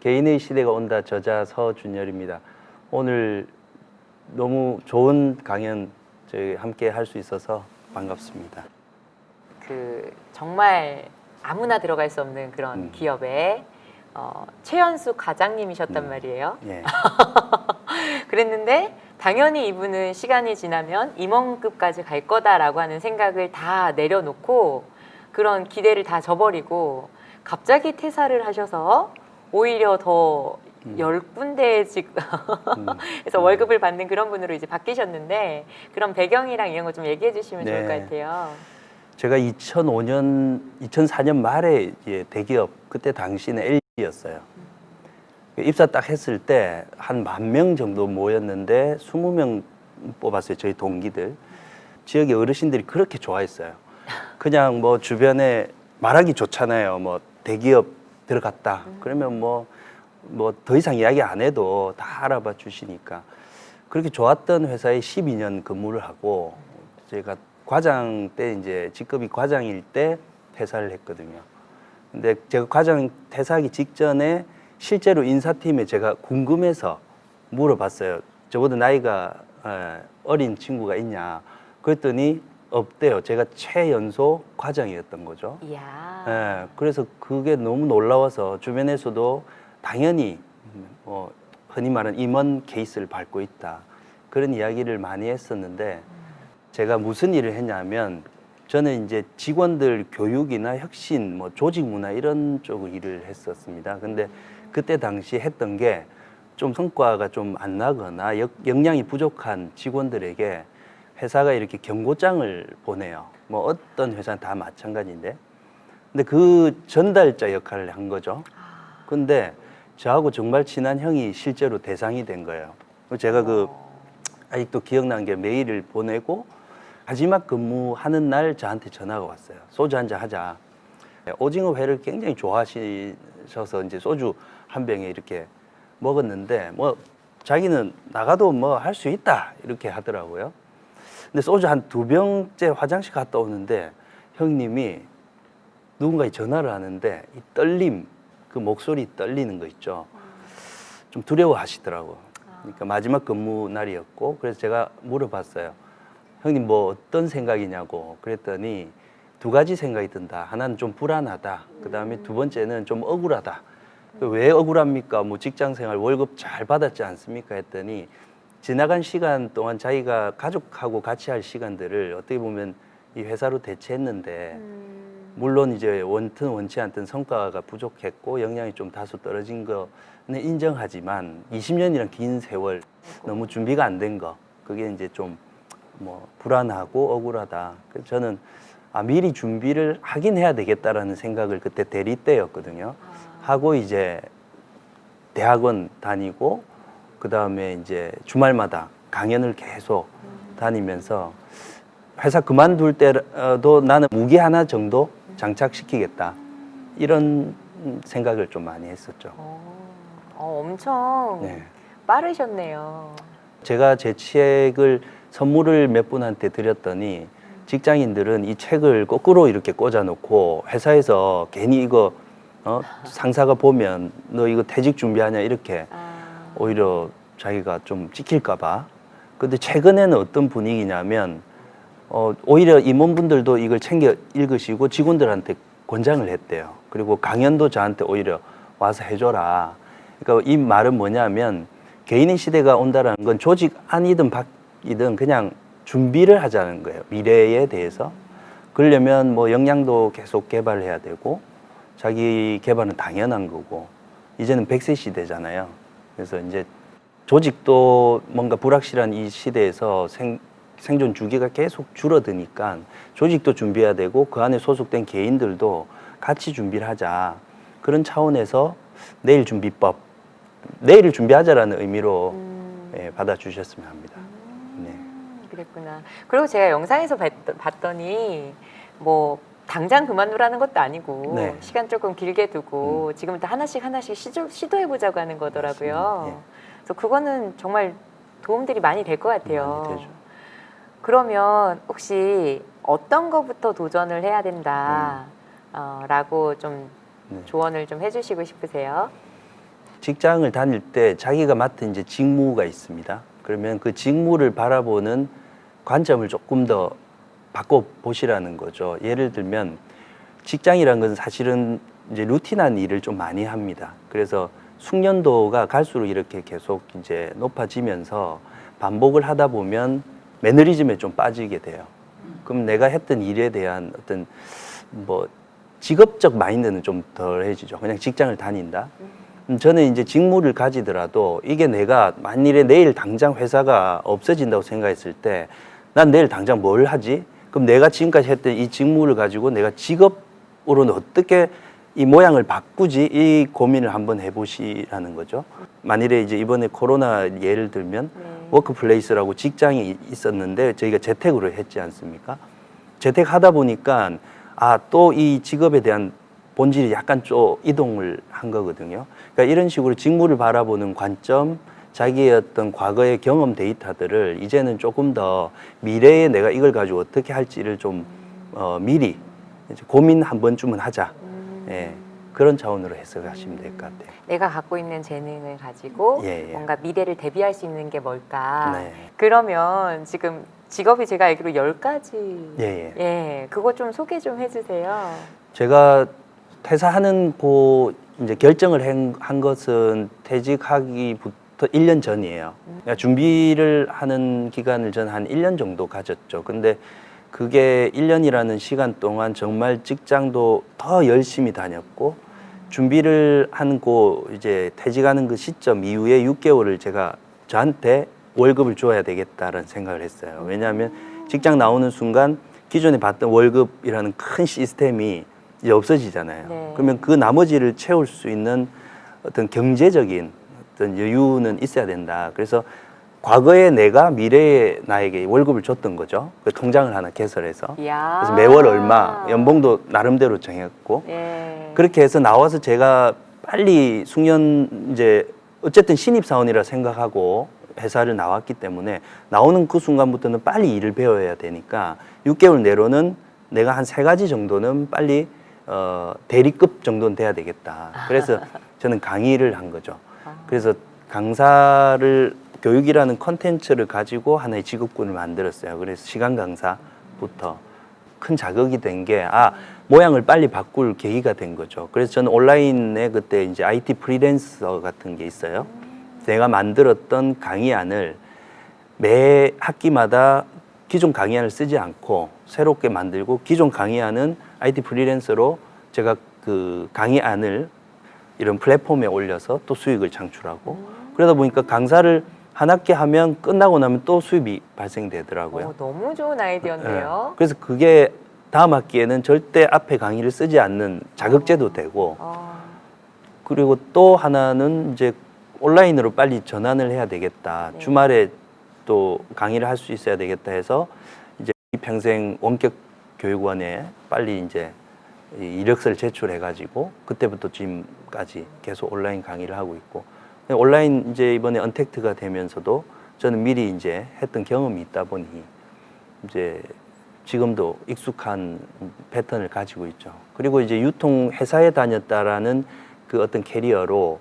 개인의 시대가 온다 저자 서준열입니다. 오늘 너무 좋은 강연 저희 함께 할 수 있어서 반갑습니다. 정말 아무나 들어갈 수 없는 그런 기업에 최연수 과장님이셨단 말이에요. 예. 그랬는데 당연히 이분은 시간이 지나면 임원급까지 갈 거다라고 하는 생각을 다 내려놓고 그런 기대를 다 저버리고 갑자기 퇴사를 하셔서 오히려 더 10군데 그래서 월급을 받는 그런 분으로 이제 바뀌셨는데 그런 배경이랑 이런 거 좀 얘기해 주시면 좋을 것 같아요. 제가 2004년 말에 이제 대기업 그때 당시는 LG였어요. 입사 딱 했을 때 한 10,000명 정도 모였는데 20명 뽑았어요. 저희 동기들. 지역의 어르신들이 그렇게 좋아했어요. 그냥 뭐 주변에 말하기 좋잖아요. 뭐 대기업 들어갔다. 그러면 뭐 더 이상 이야기 안 해도 다 알아봐 주시니까 그렇게 좋았던 회사에 12년 근무를 하고 제가 과장 때 이제 직급이 과장일 때 퇴사를 했거든요. 근데 제가 과장 퇴사하기 직전에 실제로 인사팀에 제가 궁금해서 물어봤어요. 저보다 나이가 어린 친구가 있냐. 그랬더니 없대요. 제가 최연소 과장이었던 거죠. 이야. 그래서 그게 너무 놀라워서 주변에서도 당연히 흔히 말하는 임원 케이스를 밟고 있다. 그런 이야기를 많이 했었는데 제가 무슨 일을 했냐면 저는 이제 직원들 교육이나 혁신, 뭐 조직 문화 이런 쪽 일을 했었습니다. 근데 그때 당시 했던 게 좀 성과가 좀 안 나거나 역량이 부족한 직원들에게 회사가 이렇게 경고장을 보내요. 뭐 어떤 회사는 다 마찬가지인데. 근데 그 전달자 역할을 한 거죠. 근데 저하고 정말 친한 형이 실제로 대상이 된 거예요. 제가 아직도 기억나는 게 메일을 보내고 마지막 근무하는 날 저한테 전화가 왔어요. 소주 한잔 하자. 오징어 회를 굉장히 좋아하셔서 이제 소주 한 병에 이렇게 먹었는데 뭐 자기는 나가도 뭐 할 수 있다 이렇게 하더라고요. 근데 소주 한 2병째 화장실 갔다 오는데 형님이 누군가에 전화를 하는데 이 떨림, 그 목소리 떨리는 거 있죠. 좀 두려워하시더라고. 그러니까 마지막 근무 날이었고 그래서 제가 물어봤어요. 형님 뭐 어떤 생각이냐고. 그랬더니 2가지 생각이 든다. 하나는 좀 불안하다. 그다음에 2번째는 좀 억울하다. 왜 억울합니까? 뭐 직장생활 월급 잘 받았지 않습니까? 했더니 지나간 시간 동안 자기가 가족하고 같이 할 시간들을 어떻게 보면 이 회사로 대체했는데 물론 이제 원튼 원치 않든 성과가 부족했고 역량이 좀 다소 떨어진 거는 인정하지만 20년이란 긴 세월 너무 준비가 안 된 거 그게 이제 좀 뭐 불안하고 억울하다. 그래서 저는 미리 준비를 하긴 해야 되겠다라는 생각을 그때 대리 때였거든요. 하고 이제 대학원 다니고 그 다음에 이제 주말마다 강연을 계속 다니면서 회사 그만둘 때도 나는 무기 하나 정도 장착시키겠다 이런 생각을 좀 많이 했었죠. 엄청 네. 빠르셨네요. 제가 제 책을 선물을 몇 분한테 드렸더니 직장인들은 이 책을 거꾸로 이렇게 꽂아놓고 회사에서 괜히 이거 상사가 보면 너 이거 퇴직 준비하냐 이렇게 오히려 자기가 좀 찍힐까 봐. 근데 최근에는 어떤 분위기냐면 오히려 임원분들도 이걸 챙겨 읽으시고 직원들한테 권장을 했대요. 그리고 강연도 저한테 오히려 와서 해줘라. 그러니까 이 말은 뭐냐면 개인의 시대가 온다는 건 조직 안이든 밖이든 그냥 준비를 하자는 거예요. 미래에 대해서. 그러려면 뭐 역량도 계속 개발해야 되고 자기 개발은 당연한 거고 이제는 100세 시대잖아요. 그래서 이제 조직도 뭔가 불확실한 이 시대에서 생존 주기가 계속 줄어드니까 조직도 준비해야 되고 그 안에 소속된 개인들도 같이 준비를 하자. 그런 차원에서 내일 준비법, 내일을 준비하자라는 의미로 받아주셨으면 합니다. 네. 그랬구나. 그리고 제가 영상에서 봤더니 뭐 당장 그만두라는 것도 아니고 네. 시간 조금 길게 두고 지금부터 하나씩 시도해보자고 하는 거더라고요. 맞습니다. 예. 그래서 그거는 정말 도움들이 많이 될 것 같아요. 많이 되죠. 그러면 혹시 어떤 거부터 도전을 해야 된다 라고 좀 네. 조언을 좀 해주시고 싶으세요? 직장을 다닐 때 자기가 맡은 이제 직무가 있습니다. 그러면 그 직무를 바라보는 관점을 조금 더 바꿔 보시라는 거죠. 예를 들면 직장이라는 것은 사실은 이제 루틴한 일을 좀 많이 합니다. 그래서 숙련도가 갈수록 이렇게 계속 이제 높아지면서 반복을 하다 보면 매너리즘에 좀 빠지게 돼요. 그럼 내가 했던 일에 대한 어떤 뭐 직업적 마인드는 좀 덜해지죠. 그냥 직장을 다닌다. 저는 이제 직무를 가지더라도 이게 내가 만일에 내일 당장 회사가 없어진다고 생각했을 때 난 내일 당장 뭘 하지? 그럼 내가 지금까지 했던 이 직무를 가지고 내가 직업으로는 어떻게 이 모양을 바꾸지? 이 고민을 한번 해보시라는 거죠. 만일에 이제 이번에 코로나 예를 들면 워크플레이스라고 직장이 있었는데 저희가 재택으로 했지 않습니까? 재택하다 보니까 또 이 직업에 대한 본질이 약간 좀 이동을 한 거거든요. 그러니까 이런 식으로 직무를 바라보는 관점, 자기의 어떤 과거의 경험 데이터들을 이제는 조금 더 미래에 내가 이걸 가지고 어떻게 할지를 좀 미리 이제 고민 한 번쯤은 하자. 예, 그런 차원으로 해석하시면 될 것 같아요. 내가 갖고 있는 재능을 가지고 예. 뭔가 미래를 대비할 수 있는 게 뭘까? 네. 그러면 지금 직업이 제가 알기로 10가지. 예. 그거 좀 소개 좀 해주세요. 제가 퇴사하는 이제 결정을 한 것은 퇴직하기부터 1년 전이에요. 그러니까 준비를 하는 기간을 전 한 1년 정도 가졌죠. 근데 그게 1년이라는 시간 동안 정말 직장도 더 열심히 다녔고 준비를 한 이제 퇴직하는 그 시점 이후에 6개월을 제가 저한테 월급을 줘야 되겠다라는 생각을 했어요. 왜냐하면 직장 나오는 순간 기존에 받던 월급이라는 큰 시스템이 이제 없어지잖아요. 네. 그러면 그 나머지를 채울 수 있는 어떤 경제적인 어떤 여유는 있어야 된다. 그래서 과거에 내가 미래의 나에게 월급을 줬던 거죠. 그 통장을 하나 개설해서. 이야. 그래서 매월 얼마, 연봉도 나름대로 정했고. 예. 그렇게 해서 나와서 제가 빨리 이제 어쨌든 신입사원이라 생각하고 회사를 나왔기 때문에 나오는 그 순간부터는 빨리 일을 배워야 되니까 6개월 내로는 내가 한 3가지 정도는 빨리 대리급 정도는 돼야 되겠다. 그래서 저는 강의를 한 거죠. 그래서 강사를 교육이라는 컨텐츠를 가지고 하나의 직업군을 만들었어요. 그래서 시간 강사부터 큰 자극이 된 게 모양을 빨리 바꿀 계기가 된 거죠. 그래서 저는 온라인에 그때 이제 IT 프리랜서 같은 게 있어요. 내가 만들었던 강의안을 매 학기마다 기존 강의안을 쓰지 않고 새롭게 만들고 기존 강의안은 IT 프리랜서로 제가 그 강의안을 이런 플랫폼에 올려서 또 수익을 창출하고 그러다 보니까 강사를 한 학기 하면 끝나고 나면 또 수입이 발생되더라고요. 너무 좋은 아이디어인데요. 네. 그래서 그게 다음 학기에는 절대 앞에 강의를 쓰지 않는 자극제도 되고 그리고 또 하나는 이제 온라인으로 빨리 전환을 해야 되겠다. 네. 주말에 또 강의를 할 수 있어야 되겠다 해서 이제 평생 원격 교육원에 빨리 이제 이력서를 제출해가지고 그때부터 지금까지 계속 온라인 강의를 하고 있고 온라인 이제 이번에 언택트가 되면서도 저는 미리 이제 했던 경험이 있다 보니 이제 지금도 익숙한 패턴을 가지고 있죠. 그리고 이제 유통 회사에 다녔다라는 그 어떤 캐리어로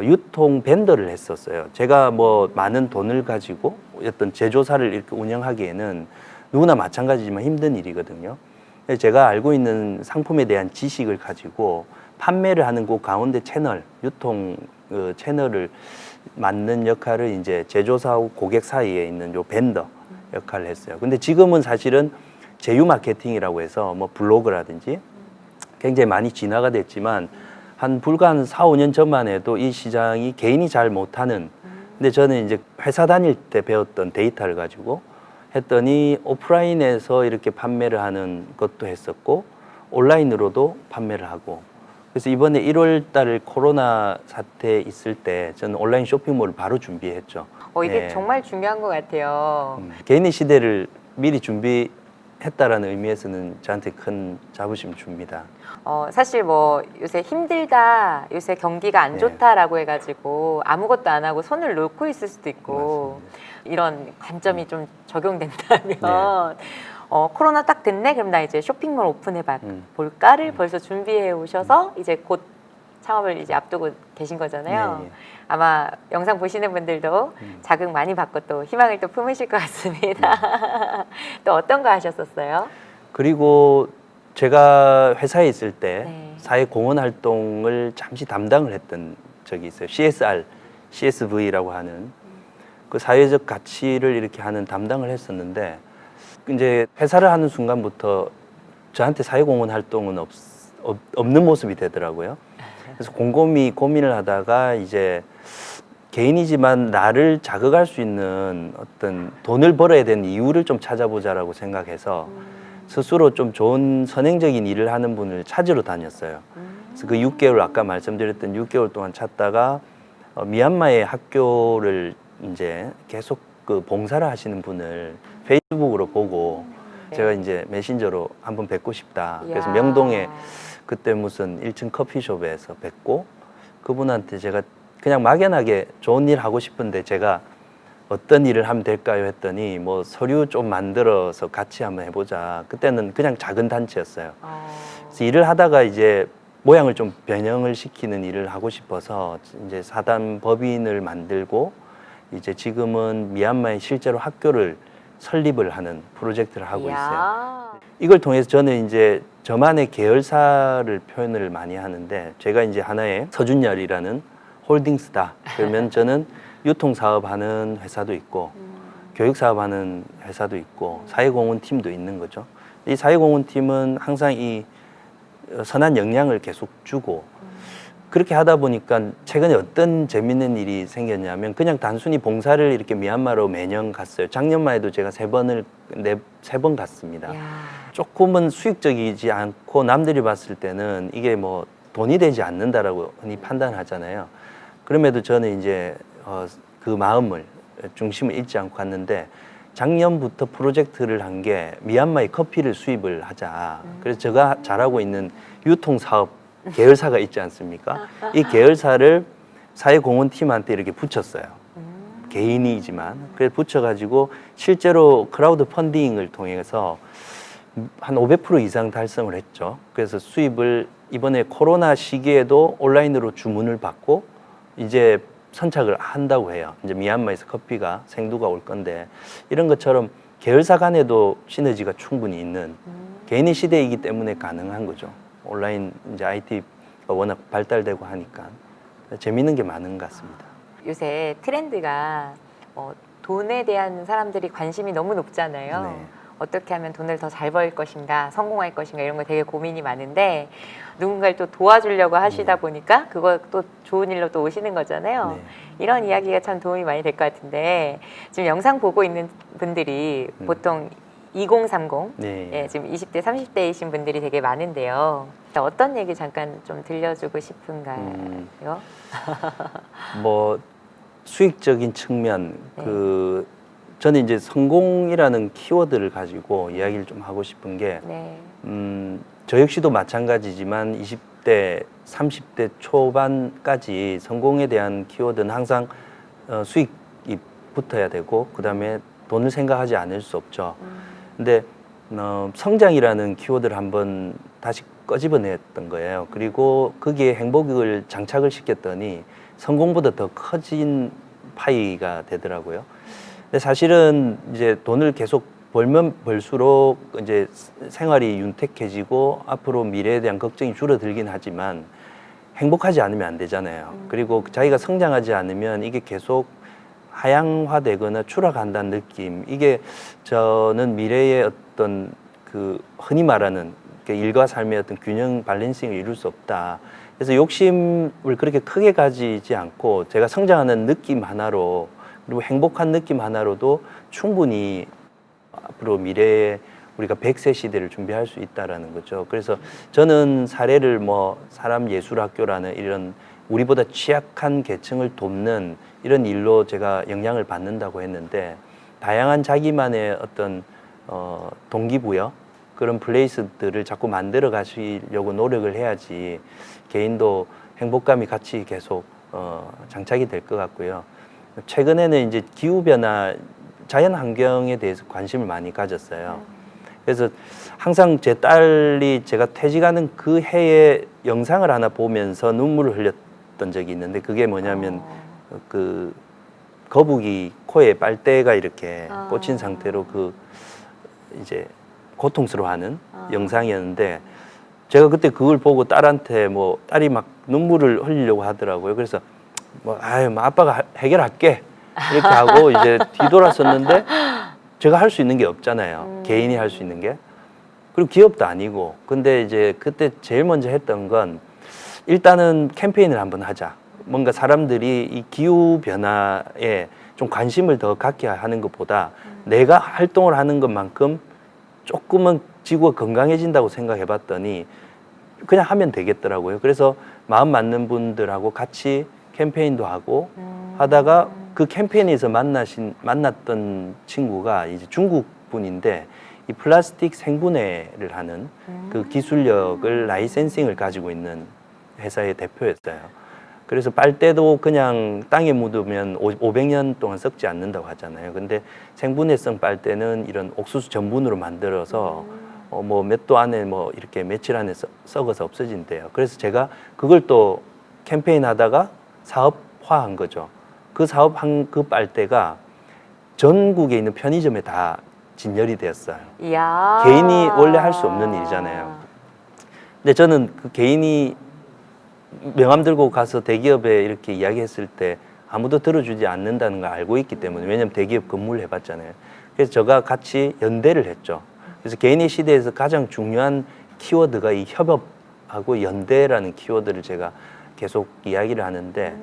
유통 벤더를 했었어요. 제가 뭐 많은 돈을 가지고 어떤 제조사를 이렇게 운영하기에는 누구나 마찬가지지만 힘든 일이거든요. 제가 알고 있는 상품에 대한 지식을 가지고 판매를 하는 그 가운데 채널, 유통 채널을 맡는 역할을 이제 제조사하고 고객 사이에 있는 요 벤더 역할을 했어요. 근데 지금은 사실은 제휴 마케팅이라고 해서 뭐 블로그라든지 굉장히 많이 진화가 됐지만 불과 한 4, 5년 전만 해도 이 시장이 개인이 잘 못하는 근데 저는 이제 회사 다닐 때 배웠던 데이터를 가지고 했더니 오프라인에서 이렇게 판매를 하는 것도 했었고 온라인으로도 판매를 하고 그래서 이번에 1월 달 코로나 사태 있을 때 저는 온라인 쇼핑몰을 바로 준비했죠. 이게 네. 정말 중요한 것 같아요. 개인의 시대를 미리 준비했다라는 의미에서는 저한테 큰 자부심 줍니다. 사실 뭐 요새 힘들다, 요새 경기가 안 네. 좋다라고 해가지고 아무것도 안 하고 손을 놓고 있을 수도 있고 맞습니다. 이런 관점이 좀 적용된다면 네. 코로나 딱 됐네? 그럼 나 이제 쇼핑몰 오픈해 볼까를 벌써 준비해 오셔서 이제 곧 창업을 이제 앞두고 계신 거잖아요. 네, 예. 아마 영상 보시는 분들도 자극 많이 받고 또 희망을 또 품으실 것 같습니다. 또 어떤 거 하셨었어요? 그리고 제가 회사에 있을 때 네. 사회공헌 활동을 잠시 담당을 했던 적이 있어요. CSR, CSV라고 하는 그 사회적 가치를 이렇게 하는 담당을 했었는데 이제 회사를 하는 순간부터 저한테 사회공헌 활동은 없는 모습이 되더라고요. 그래서 곰곰이 고민을 하다가 이제 개인이지만 나를 자극할 수 있는 어떤 돈을 벌어야 되는 이유를 좀 찾아보자라고 생각해서 스스로 좀 좋은 선행적인 일을 하는 분을 찾으러 다녔어요. 그래서 그 6개월 아까 말씀드렸던 6개월 동안 찾다가 미얀마의 학교를 이제 계속 그 봉사를 하시는 분을 페이스북으로 보고 제가 이제 메신저로 한번 뵙고 싶다. 그래서 이야. 명동에 그때 무슨 1층 커피숍에서 뵙고 그분한테 제가 그냥 막연하게 좋은 일 하고 싶은데 제가 어떤 일을 하면 될까요? 했더니 뭐 서류 좀 만들어서 같이 한번 해보자. 그때는 그냥 작은 단체였어요. 그래서 일을 하다가 이제 모양을 좀 변형을 시키는 일을 하고 싶어서 이제 사단 법인을 만들고 이제 지금은 미얀마에 실제로 학교를 설립을 하는 프로젝트를 하고 있어요. 이야. 이걸 통해서 저는 이제 저만의 계열사를 표현을 많이 하는데 제가 이제 하나의 서준열이라는 홀딩스다. 그러면 저는 유통사업하는 회사도 있고 교육사업하는 회사도 있고 사회공헌팀도 있는 거죠. 이 사회공헌팀은 항상 이 선한 영향을 계속 주고 그렇게 하다 보니까 최근에 어떤 재밌는 일이 생겼냐면 그냥 단순히 봉사를 이렇게 미얀마로 매년 갔어요. 작년만 해도 제가 세 번 갔습니다. 이야. 조금은 수익적이지 않고 남들이 봤을 때는 이게 뭐 돈이 되지 않는다라고 흔히 판단하잖아요. 그럼에도 저는 이제 그 마음을 중심을 잃지 않고 갔는데 작년부터 프로젝트를 한 게 미얀마의 커피를 수입을 하자. 그래서 제가 잘하고 있는 유통사업 계열사가 있지 않습니까? 이 계열사를 사회공헌팀한테 이렇게 붙였어요. 개인이지만. 그래서 붙여가지고 실제로 크라우드 펀딩을 통해서 한 500% 이상 달성을 했죠. 그래서 수입을 이번에 코로나 시기에도 온라인으로 주문을 받고 이제 선착을 한다고 해요. 이제 미얀마에서 커피가 생두가 올 건데 이런 것처럼 계열사 간에도 시너지가 충분히 있는 개인의 시대이기 때문에 가능한 거죠. 온라인 이제 IT가 워낙 발달되고 하니까 재밌는 게 많은 것 같습니다. 요새 트렌드가 돈에 대한 사람들이 관심이 너무 높잖아요. 네. 어떻게 하면 돈을 더 잘 벌 것인가, 성공할 것인가 이런 거 되게 고민이 많은데 누군가를 또 도와주려고 하시다 보니까 그것도 좋은 일로 또 오시는 거잖아요. 네. 이런 이야기가 참 도움이 많이 될 것 같은데 지금 영상 보고 있는 분들이 보통 2030, 네. 예, 지금 20대, 30대이신 분들이 되게 많은데요. 어떤 얘기 잠깐 좀 들려주고 싶은가요? 뭐 수익적인 측면 네. 저는 이제 성공이라는 키워드를 가지고 이야기를 좀 하고 싶은 게 네. 저 역시도 마찬가지지만 20대, 30대 초반까지 성공에 대한 키워드는 항상 수익이 붙어야 되고 그다음에 돈을 생각하지 않을 수 없죠. 근데 성장이라는 키워드를 한번 다시 꺼집어냈던 거예요. 그리고 거기에 행복을 장착을 시켰더니 성공보다 더 커진 파이가 되더라고요. 근데 사실은 이제 돈을 계속 벌면 벌수록 이제 생활이 윤택해지고 앞으로 미래에 대한 걱정이 줄어들긴 하지만 행복하지 않으면 안 되잖아요. 그리고 자기가 성장하지 않으면 이게 계속 하향화되거나 추락한다는 느낌. 이게 저는 미래의 어떤 그 흔히 말하는 일과 삶의 어떤 균형 밸런싱을 이룰 수 없다. 그래서 욕심을 그렇게 크게 가지지 않고 제가 성장하는 느낌 하나로 그리고 행복한 느낌 하나로도 충분히 앞으로 미래에 우리가 100세 시대를 준비할 수 있다라는 거죠. 그래서 저는 사례를 뭐 사람예술학교라는 이런 우리보다 취약한 계층을 돕는 이런 일로 제가 영향을 받는다고 했는데 다양한 자기만의 어떤 동기부여 그런 플레이스들을 자꾸 만들어 가시려고 노력을 해야지 개인도 행복감이 같이 계속 장착이 될 것 같고요. 최근에는 이제 기후변화, 자연 환경에 대해서 관심을 많이 가졌어요. 그래서 항상 제 딸이 제가 퇴직하는 그 해에 영상을 하나 보면서 눈물을 흘렸던 적이 있는데 그게 뭐냐면 그 거북이 코에 빨대가 이렇게 꽂힌 상태로 그 이제 고통스러워하는 영상이었는데 제가 그때 그걸 보고 딸한테 뭐 딸이 막 눈물을 흘리려고 하더라고요. 그래서 뭐 아빠가 해결할게 이렇게 하고 이제 뒤돌았었는데 제가 할 수 있는 게 없잖아요. 개인이 할 수 있는 게. 그리고 기업도 아니고. 근데 이제 그때 제일 먼저 했던 건 일단은 캠페인을 한번 하자. 뭔가 사람들이 이 기후 변화에 좀 관심을 더 갖게 하는 것보다 내가 활동을 하는 것만큼 조금은 지구가 건강해진다고 생각해 봤더니 그냥 하면 되겠더라고요. 그래서 마음 맞는 분들하고 같이 캠페인도 하고 하다가 그 캠페인에서 만났던 친구가 이제 중국 분인데 이 플라스틱 생분해를 하는 그 기술력을 라이센싱을 가지고 있는 회사의 대표였어요. 그래서 빨대도 그냥 땅에 묻으면 500년 동안 썩지 않는다고 하잖아요. 근데 생분해성 빨대는 이런 옥수수 전분으로 만들어서 뭐 몇 도 안에 뭐 이렇게 며칠 안에 썩어서 없어진대요. 그래서 제가 그걸 또 캠페인 하다가 사업화한 거죠. 그 사업한 그 빨대가 전국에 있는 편의점에 다 진열이 되었어요. 이야. 개인이 원래 할 수 없는 일이잖아요. 근데 저는 그 개인이 명함 들고 가서 대기업에 이렇게 이야기했을 때 아무도 들어주지 않는다는 걸 알고 있기 때문에 왜냐면 대기업 근무를 해봤잖아요. 그래서 제가 같이 연대를 했죠. 그래서 개인의 시대에서 가장 중요한 키워드가 이 협업하고 연대라는 키워드를 제가 계속 이야기를 하는데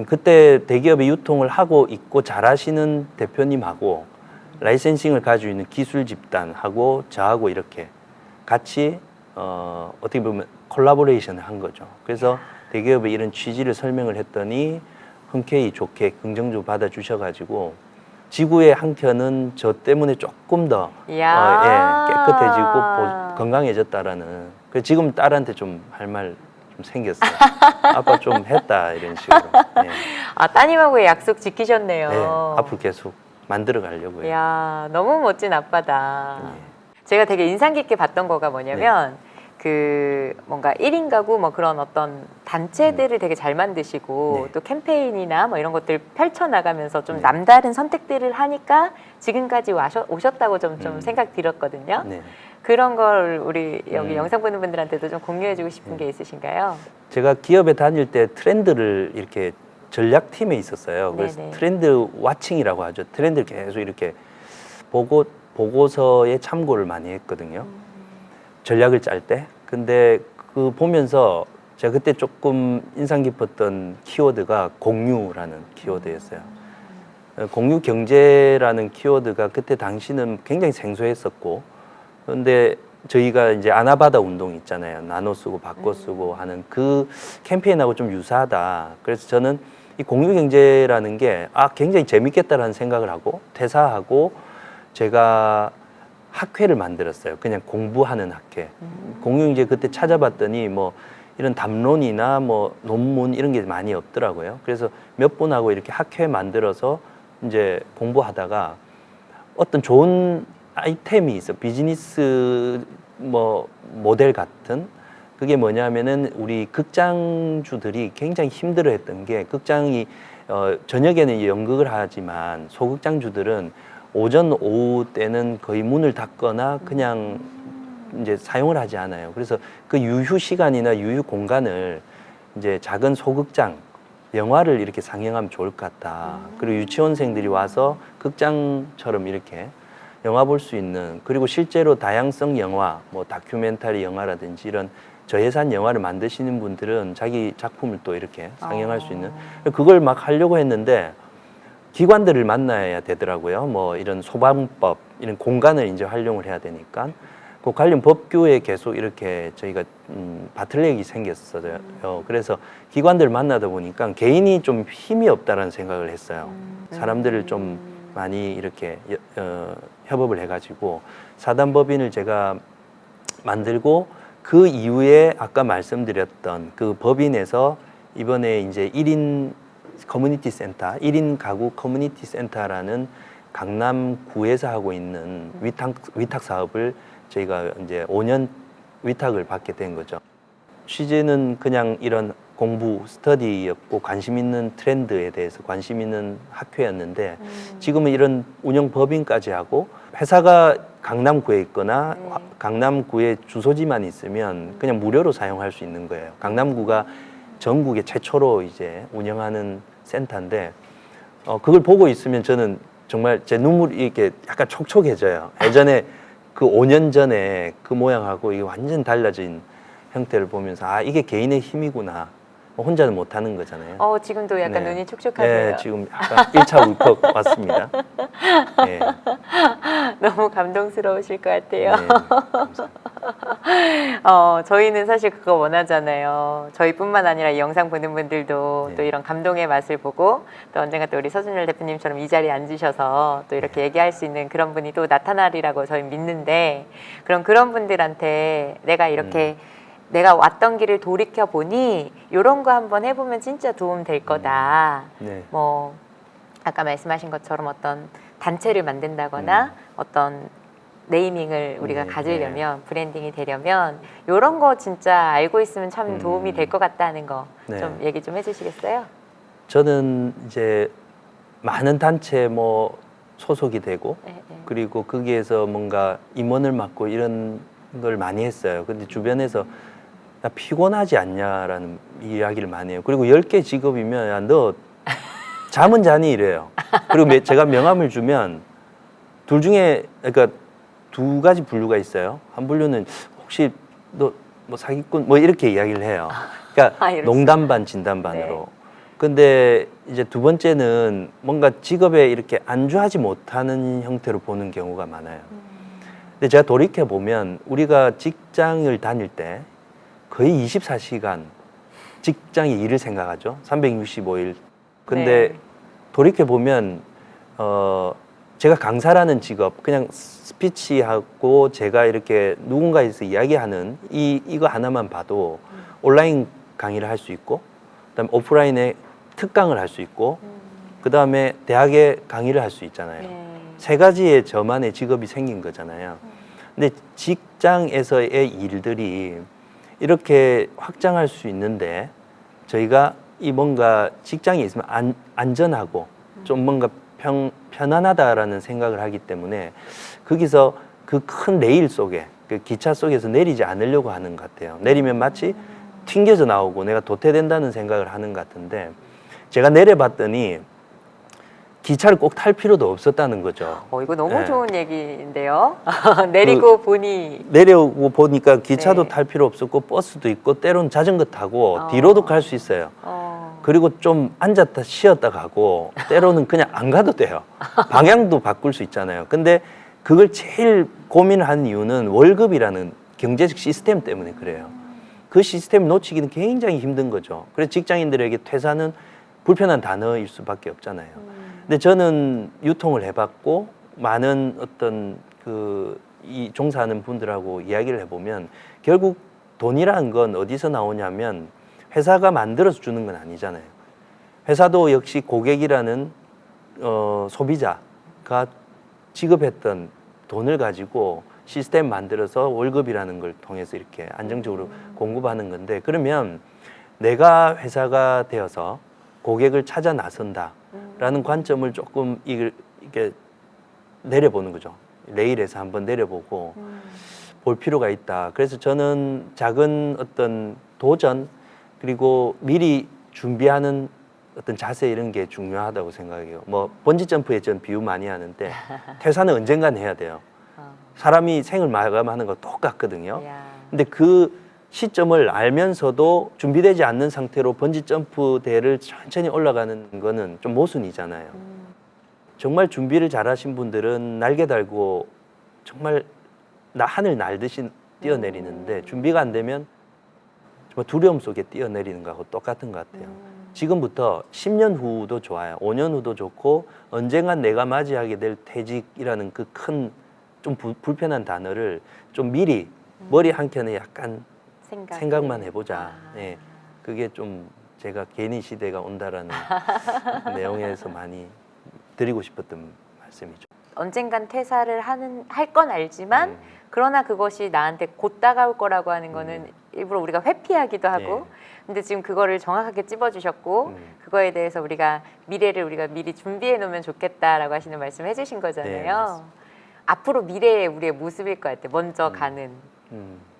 그때 대기업에 유통을 하고 있고 잘하시는 대표님하고 라이센싱을 가지고 있는 기술 집단하고 저하고 이렇게 같이 어떻게 보면 콜라보레이션을 한 거죠. 그래서 대기업의 이런 취지를 설명을 했더니 흔쾌히 좋게 긍정적으로 받아주셔가지고 지구의 한 켠은 저 때문에 조금 더 깨끗해지고 건강해졌다라는. 그래서 지금 딸한테 좀 할 말 좀 생겼어요. 아빠 좀 했다 이런 식으로. 네. 아, 따님하고의 약속 지키셨네요. 네, 앞으로 계속 만들어 가려고요. 이야, 너무 멋진 아빠다. 네. 제가 되게 인상 깊게 봤던 거가 뭐냐면 그 뭔가 1인 가구 뭐 그런 어떤 단체들을 되게 잘 만드시고 네. 또 캠페인이나 뭐 이런 것들 펼쳐나가면서 좀 네. 남다른 선택들을 하니까 지금까지 오셨다고 좀 생각 들었거든요. 네. 그런 걸 우리 여기 영상 보는 분들한테도 좀 공유해주고 싶은 게 있으신가요? 제가 기업에 다닐 때 트렌드를 이렇게 전략팀에 있었어요. 그래서 네네. 트렌드 와칭이라고 하죠. 트렌드를 계속 이렇게 보고서에 참고를 많이 했거든요. 전략을 짤 때. 근데 그 보면서 제가 그때 조금 인상 깊었던 키워드가 공유라는 키워드였어요. 공유 경제라는 키워드가 그때 당시는 굉장히 생소했었고, 그런데 저희가 이제 아나바다 운동 있잖아요. 나눠 쓰고 바꿔 쓰고 하는 그 캠페인하고 좀 유사하다. 그래서 저는 이 공유 경제라는 게 굉장히 재밌겠다라는 생각을 하고 퇴사하고 제가 학회를 만들었어요. 그냥 공부하는 학회. 공유 경제 그때 찾아봤더니 뭐 이런 담론이나 뭐 논문 이런 게 많이 없더라고요. 그래서 몇 분하고 이렇게 학회 만들어서 이제 공부하다가 어떤 좋은 아이템이 있어. 비즈니스 뭐 모델 같은 그게 뭐냐면은 우리 극장주들이 굉장히 힘들어했던 게 극장이 저녁에는 연극을 하지만 소극장주들은 오전 오후 때는 거의 문을 닫거나 그냥 이제 사용을 하지 않아요. 그래서 그 유휴 시간이나 유휴 공간을 이제 작은 소극장 영화를 이렇게 상영하면 좋을 것 같다. 그리고 유치원생들이 와서 극장처럼 이렇게 영화 볼 수 있는, 그리고 실제로 다양성 영화, 뭐 다큐멘터리 영화라든지 이런 저예산 영화를 만드시는 분들은 자기 작품을 또 이렇게 상영할 수 있는, 그걸 막 하려고 했는데 기관들을 만나야 되더라고요. 뭐 이런 소방법, 이런 공간을 이제 활용을 해야 되니까 그 관련 법규에 계속 이렇게 저희가 바틀렉이 생겼어요. 그래서 기관들을 만나다 보니까 개인이 좀 힘이 없다라는 생각을 했어요. 사람들을 좀 많이 이렇게 협업을 해가지고 사단법인을 제가 만들고 그 이후에 아까 말씀드렸던 그 법인에서 이번에 이제 1인 커뮤니티 센터, 1인 가구 커뮤니티 센터라는 강남구에서 하고 있는 위탁 사업을 저희가 이제 5년 위탁을 받게 된 거죠. 취지는 그냥 이런 공부, 스터디였고 관심 있는 트렌드에 대해서 관심 있는 학회였는데 지금은 이런 운영 법인까지 하고 회사가 강남구에 있거나 강남구에 주소지만 있으면 그냥 무료로 사용할 수 있는 거예요. 강남구가 전국에 최초로 이제 운영하는 센터인데 그걸 보고 있으면 저는 정말 제 눈물이 이렇게 약간 촉촉해져요. 예전에 그 5년 전에 그 모양하고 이게 완전 달라진 형태를 보면서 아 이게 개인의 힘이구나. 혼자는 못하는 거잖아요. 지금도 약간 네. 눈이 촉촉하세요. 네, 지금 약간 1차 울컥 왔습니다. 네, 너무 감동스러우실 것 같아요. 네, 감사합니다. 저희는 사실 그거 원하잖아요. 저희뿐만 아니라 이 영상 보는 분들도 네. 또 이런 감동의 맛을 보고 또 언젠가 또 우리 서준열 대표님처럼 이 자리에 앉으셔서 또 이렇게 얘기할 수 있는 그런 분이 또 나타나리라고 저희 믿는데 그런 분들한테 내가 이렇게 내가 왔던 길을 돌이켜 보니 이런 거 한번 해보면 진짜 도움 될 거다. 네. 뭐 아까 말씀하신 것처럼 어떤 단체를 만든다거나 어떤 네이밍을 우리가 네, 가지려면 브랜딩이 되려면 이런 거 진짜 알고 있으면 참 도움이 될 것 같다는 거 좀 네. 얘기 좀 해주시겠어요? 저는 이제 많은 단체 뭐 소속이 되고 네, 네. 그리고 거기에서 뭔가 임원을 맡고 이런 걸 많이 했어요. 근데 주변에서 야, 피곤하지 않냐라는 이야기를 많이 해요. 그리고 10개 직업이면 야, 너 잠은 자니 이래요. 그리고 제가 명함을 주면 둘 중에 그러니까 두 가지 분류가 있어요. 한 분류는 혹시 너 뭐 사기꾼 뭐 이렇게 이야기를 해요. 그러니까 이럴 농담 반 진담 반으로. 네. 근데 이제 두 번째는 뭔가 직업에 이렇게 안주하지 못하는 형태로 보는 경우가 많아요. 근데 제가 돌이켜 보면 우리가 직장을 다닐 때 거의 24시간 직장의 일을 생각하죠. 365일. 근데 네. 돌이켜 보면 제가 강사라는 직업, 그냥 스피치하고 제가 이렇게 누군가에서 이야기하는 이거 하나만 봐도 온라인 강의를 할 수 있고, 그다음에 오프라인에 특강을 할 수 있고, 그다음에 대학에 강의를 할 수 있잖아요. 네. 세 가지의 저만의 직업이 생긴 거잖아요. 근데 직장에서의 일들이 이렇게 확장할 수 있는데 저희가 이 뭔가 직장에 있으면 안전하고 좀 뭔가 편안하다라는 생각을 하기 때문에 거기서 그 큰 레일 속에 그 기차 속에서 내리지 않으려고 하는 것 같아요. 내리면 마치 튕겨져 나오고 내가 도태된다는 생각을 하는 것 같은데 제가 내려봤더니 기차를 꼭 탈 필요도 없었다는 거죠. 이거 너무 네. 좋은 얘기인데요. 내리고 보니 내려오고 보니까 기차도 네. 탈 필요 없었고 버스도 있고 때로는 자전거 타고 뒤로도 갈 수 있어요. 그리고 좀 앉았다 쉬었다 가고 때로는 그냥 안 가도 돼요. 방향도 바꿀 수 있잖아요. 근데 그걸 제일 고민을 하는 이유는 월급이라는 경제적 시스템 때문에 그래요. 그 시스템을 놓치기는 굉장히 힘든 거죠. 그래서 직장인들에게 퇴사는 불편한 단어일 수밖에 없잖아요. 근데 저는 유통을 해봤고 많은 어떤 이 종사하는 분들하고 이야기를 해보면 결국 돈이라는 건 어디서 나오냐면 회사가 만들어서 주는 건 아니잖아요. 회사도 역시 고객이라는 소비자가 지급했던 돈을 가지고 시스템 만들어서 월급이라는 걸 통해서 이렇게 안정적으로 공급하는 건데 그러면 내가 회사가 되어서 고객을 찾아 나선다라는 관점을 조금 이렇게 내려보는 거죠. 레일에서 한번 내려보고 볼 필요가 있다. 그래서 저는 작은 어떤 도전 그리고 미리 준비하는 어떤 자세 이런 게 중요하다고 생각해요. 뭐 번지 점프에 전 비유 많이 하는데 퇴사는 언젠간 해야 돼요. 사람이 생을 마감하는 거 똑같거든요. 근데 그 시점을 알면서도 준비되지 않는 상태로 번지 점프대를 천천히 올라가는 거는 좀 모순이잖아요. 정말 준비를 잘하신 분들은 날개 달고 정말 하늘 날듯이 뛰어내리는데 준비가 안 되면 정말 두려움 속에 뛰어내리는 거하고 똑같은 것 같아요. 지금부터 10년 후도 좋아요. 5년 후도 좋고 언젠간 내가 맞이하게 될 퇴직이라는 그 큰 좀 불편한 단어를 좀 미리 머리 한켠에 약간 생각만 해보자. 네, 그게 좀 제가 괜히 시대가 온다라는 내용에서 많이 드리고 싶었던 말씀이죠. 언젠간 퇴사를 할 건 알지만 그러나 그것이 나한테 곧 다가올 거라고 하는 거는 일부러 우리가 회피하기도 하고 근데 지금 그거를 정확하게 찝어주셨고 그거에 대해서 미래를 우리가 미리 준비해 놓으면 좋겠다라고 하시는 말씀을 해주신 거잖아요. 앞으로 미래의 우리의 모습일 것 같아요. 먼저 가는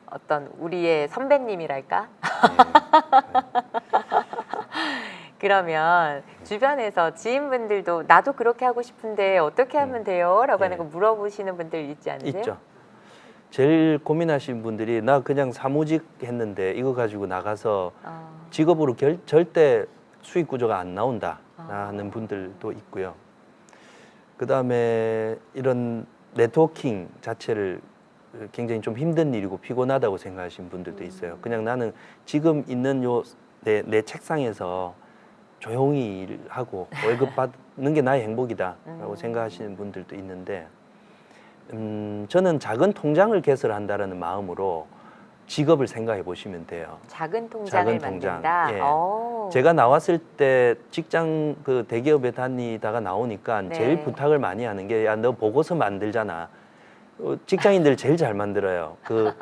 어떤 우리의 선배님이랄까? 그러면 주변에서 지인분들도 나도 그렇게 하고 싶은데 어떻게 하면 돼요? 라고 하는 거 물어보시는 분들 있지 않으세요? 있죠. 제일 고민하신 분들이 나 그냥 사무직 했는데 이거 가지고 나가서 직업으로 절대 수익 구조가 안 나온다라는 분들도 있고요. 그다음에 이런 네트워킹 자체를 굉장히 좀 힘든 일이고 피곤하다고 생각하시는 분들도 있어요. 그냥 나는 지금 있는 내 책상에서 조용히 일하고 월급 받는 게 나의 행복이다라고 생각하시는 분들도 있는데 저는 작은 통장을 개설한다라는 마음으로 직업을 생각해 보시면 돼요. 작은 통장을 만든다. 예. 제가 나왔을 때 직장 그 대기업에 다니다가 나오니까 제일 부탁을 많이 하는 게 야, 너 보고서 만들잖아. 직장인들 제일 잘 만들어요. 그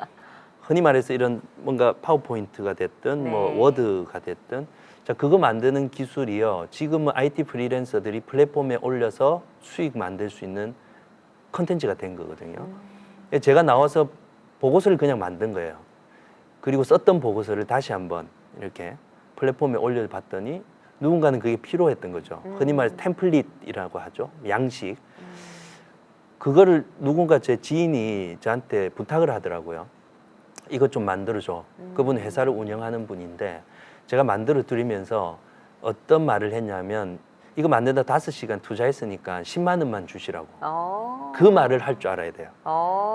흔히 말해서 이런 뭔가 파워포인트가 됐든 뭐 워드가 됐든 자 그거 만드는 기술이요. 지금은 IT 프리랜서들이 플랫폼에 올려서 수익 만들 수 있는 컨텐츠가 된 거거든요. 제가 나와서 보고서를 그냥 만든 거예요. 그리고 썼던 보고서를 다시 한번 이렇게 플랫폼에 올려봤더니 누군가는 그게 필요했던 거죠. 흔히 말해서 템플릿이라고 하죠. 양식. 그거를 누군가 제 지인이 저한테 부탁을 하더라고요. 이것 좀 만들어줘. 그분 회사를 운영하는 분인데 제가 만들어 드리면서 어떤 말을 했냐면 이거 만든다 5시간 투자했으니까 10만 원만 주시라고. 그 말을 할 줄 알아야 돼요.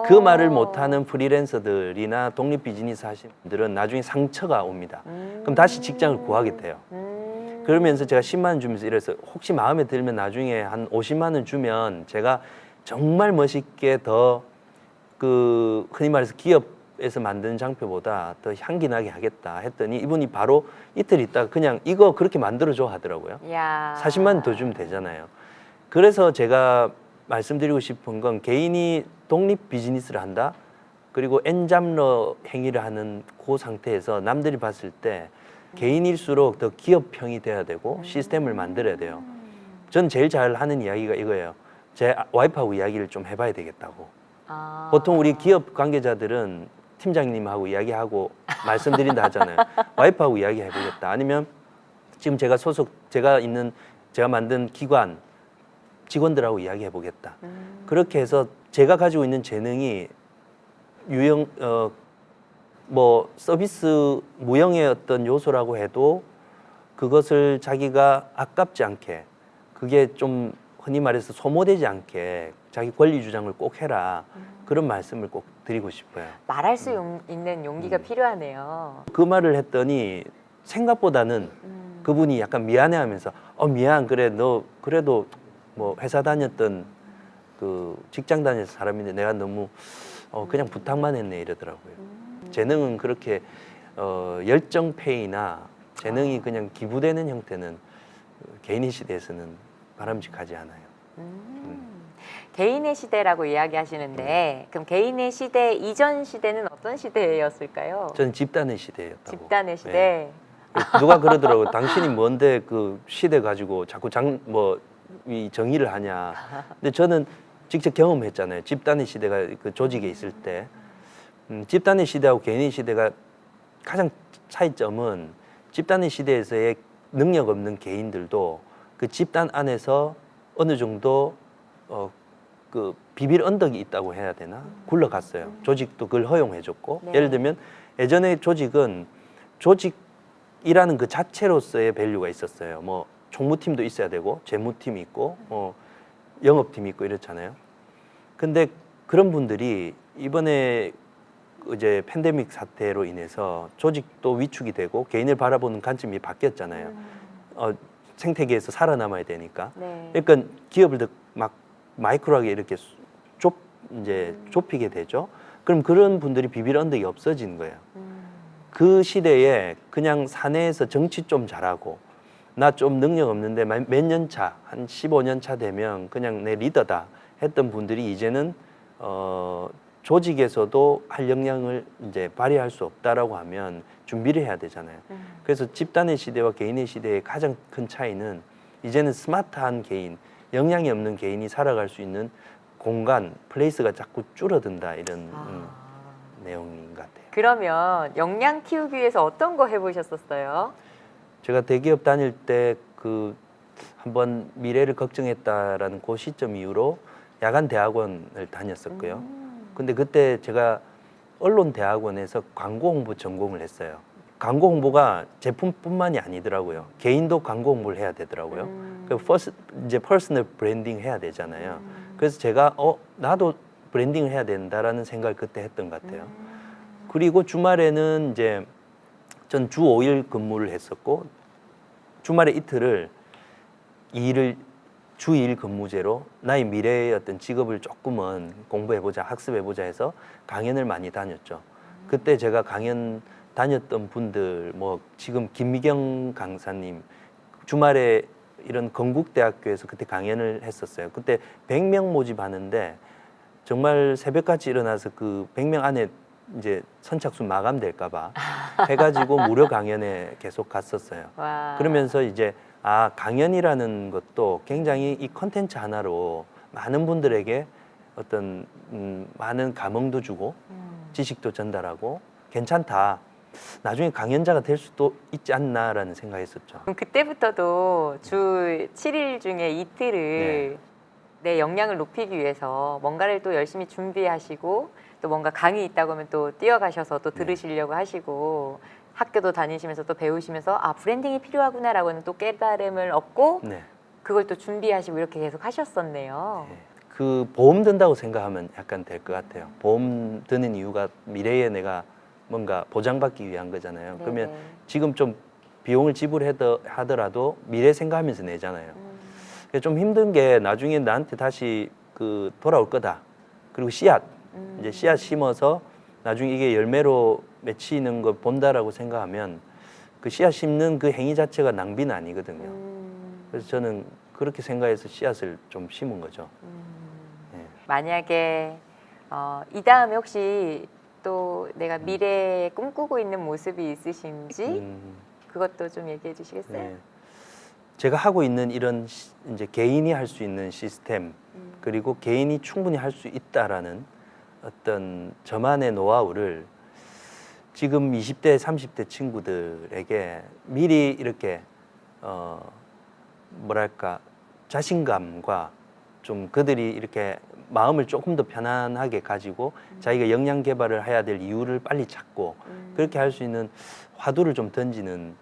그 말을 못하는 프리랜서들이나 독립 비즈니스 하시는 분들은 나중에 상처가 옵니다. 그럼 다시 직장을 구하게 돼요. 그러면서 제가 10만 원 주면서 이래서 혹시 마음에 들면 나중에 한 50만 원 주면 제가 정말 멋있게 더 그 흔히 말해서 기업에서 만드는 장표보다 더 향기 나게 하겠다 했더니 이분이 바로 이틀 있다가 그냥 이거 그렇게 만들어줘 하더라고요. 40만 원 더 주면 되잖아요. 그래서 제가 말씀드리고 싶은 건 개인이 독립 비즈니스를 한다. 그리고 엔잡러 행위를 하는 그 상태에서 남들이 봤을 때 개인일수록 더 기업형이 돼야 되고 시스템을 만들어야 돼요. 전 제일 잘 하는 이야기가 이거예요. 제 와이프하고 이야기를 좀 해봐야 되겠다고. 보통 우리 기업 관계자들은 팀장님하고 이야기하고 말씀드린다 하잖아요. 와이프하고 이야기해보겠다. 아니면 지금 제가 만든 기관 직원들하고 이야기해보겠다. 그렇게 해서 제가 가지고 있는 재능이 서비스 무형의 어떤 요소라고 해도 그것을 자기가 아깝지 않게 그게 좀 흔히 말해서 소모되지 않게 자기 권리 주장을 꼭 해라. 그런 말씀을 꼭 드리고 싶어요. 말할 수 있는 용기가 필요하네요. 그 말을 했더니 생각보다는 그분이 약간 미안해하면서 미안 그래 너 그래도 뭐 회사 다녔던 그 직장 다녔던 사람인데 내가 너무 그냥 부탁만 했네 이러더라고요. 재능은 그렇게 열정페이나 재능이 그냥 기부되는 형태는 개인의 시대에서는 바람직하지 않아요. 개인의 시대라고 이야기하시는데 그럼 개인의 시대 이전 시대는 어떤 시대였을까요? 저는 집단의 시대였다고. 집단의 시대. 네. 누가 그러더라고요. 당신이 뭔데 그 시대 가지고 자꾸 이 정의를 하냐. 근데 저는 직접 경험했잖아요. 집단의 시대가 그 조직에 있을 때. 집단의 시대하고 개인의 시대가 가장 차이점은 집단의 시대에서의 능력 없는 개인들도 그 집단 안에서 어느 정도 그 비빌 언덕이 있다고 해야 되나? 굴러갔어요. 조직도 그걸 허용해줬고 예를 들면 예전에 조직은 조직이라는 그 자체로서의 밸류가 있었어요. 뭐 총무팀도 있어야 되고 재무팀이 있고 영업팀이 있고 이렇잖아요. 근데 그런 분들이 이번에 이제 팬데믹 사태로 인해서 조직도 위축이 되고 개인을 바라보는 관점이 바뀌었잖아요. 생태계에서 살아남아야 되니까. 그러니까 기업을 막 마이크로하게 이렇게 좁히게 되죠. 그럼 그런 분들이 비빌 언덕이 없어진 거예요. 그 시대에 그냥 사내에서 정치 좀 잘하고 나 좀 능력 없는데 몇 년 차, 한 15년 차 되면 그냥 내 리더다 했던 분들이 이제는 조직에서도 할 역량을 이제 발휘할 수 없다라고 하면 준비를 해야 되잖아요. 그래서 집단의 시대와 개인의 시대의 가장 큰 차이는 이제는 스마트한 개인, 역량이 없는 개인이 살아갈 수 있는 공간, 플레이스가 자꾸 줄어든다 이런 내용인 것 같아요. 그러면 역량 키우기 위해서 어떤 거 해보셨었어요? 제가 대기업 다닐 때 그 한번 미래를 걱정했다라는 그 시점 이후로 야간 대학원을 다녔었고요. 근데 그때 제가 언론 대학원에서 광고 홍보 전공을 했어요. 광고 홍보가 제품뿐만이 아니더라고요. 개인도 광고 홍보를 해야 되더라고요. 그 이제 퍼스널 브랜딩 해야 되잖아요. 그래서 제가 나도 브랜딩을 해야 된다라는 생각을 그때 했던 것 같아요. 그리고 주말에는 이제 전 주 5일 근무를 했었고 주말에 이틀을 주 2일 근무제로 나의 미래의 어떤 직업을 조금은 공부해보자, 학습해보자 해서 강연을 많이 다녔죠. 그때 제가 강연 다녔던 분들, 뭐 지금 김미경 강사님, 주말에 이런 건국대학교에서 그때 강연을 했었어요. 그때 100명 모집하는데 정말 새벽같이 일어나서 그 100명 안에 이제 선착순 마감될까봐 해가지고 무료 강연에 계속 갔었어요. 와. 그러면서 이제 강연이라는 것도 굉장히 이 컨텐츠 하나로 많은 분들에게 어떤 많은 감흥도 주고 지식도 전달하고 괜찮다. 나중에 강연자가 될 수도 있지 않나라는 생각했었죠. 그럼 그때부터도 주 7일 중에 이틀을 내 역량을 높이기 위해서 뭔가를 또 열심히 준비하시고 또 뭔가 강의 있다고 하면 또 뛰어가셔서 또 들으시려고 하시고 학교도 다니시면서 또 배우시면서 브랜딩이 필요하구나라고 하는 또 깨달음을 얻고 네. 그걸 또 준비하시고 이렇게 계속 하셨었네요. 그 보험 든다고 생각하면 약간 될 것 같아요. 보험 드는 이유가 미래에 내가 뭔가 보장받기 위한 거잖아요. 그러면 네네. 지금 좀 비용을 지불하더라도 미래 생각하면서 내잖아요. 좀 힘든 게 나중에 나한테 다시 그 돌아올 거다. 그리고 씨앗, 이제 씨앗 심어서 나중에 이게 열매로 맺히는 걸 본다라고 생각하면 그 씨앗 심는 그 행위 자체가 낭비는 아니거든요. 그래서 저는 그렇게 생각해서 씨앗을 좀 심은 거죠. 네. 만약에 이 다음에 혹시 또 내가 미래에 꿈꾸고 있는 모습이 있으신지 그것도 좀 얘기해 주시겠어요? 네. 제가 하고 있는 이런 이제 개인이 할 수 있는 시스템 그리고 개인이 충분히 할 수 있다라는 어떤 저만의 노하우를 지금 20대, 30대 친구들에게 미리 이렇게 뭐랄까 자신감과 좀 그들이 이렇게 마음을 조금 더 편안하게 가지고 자기가 역량 개발을 해야 될 이유를 빨리 찾고 그렇게 할 수 있는 화두를 좀 던지는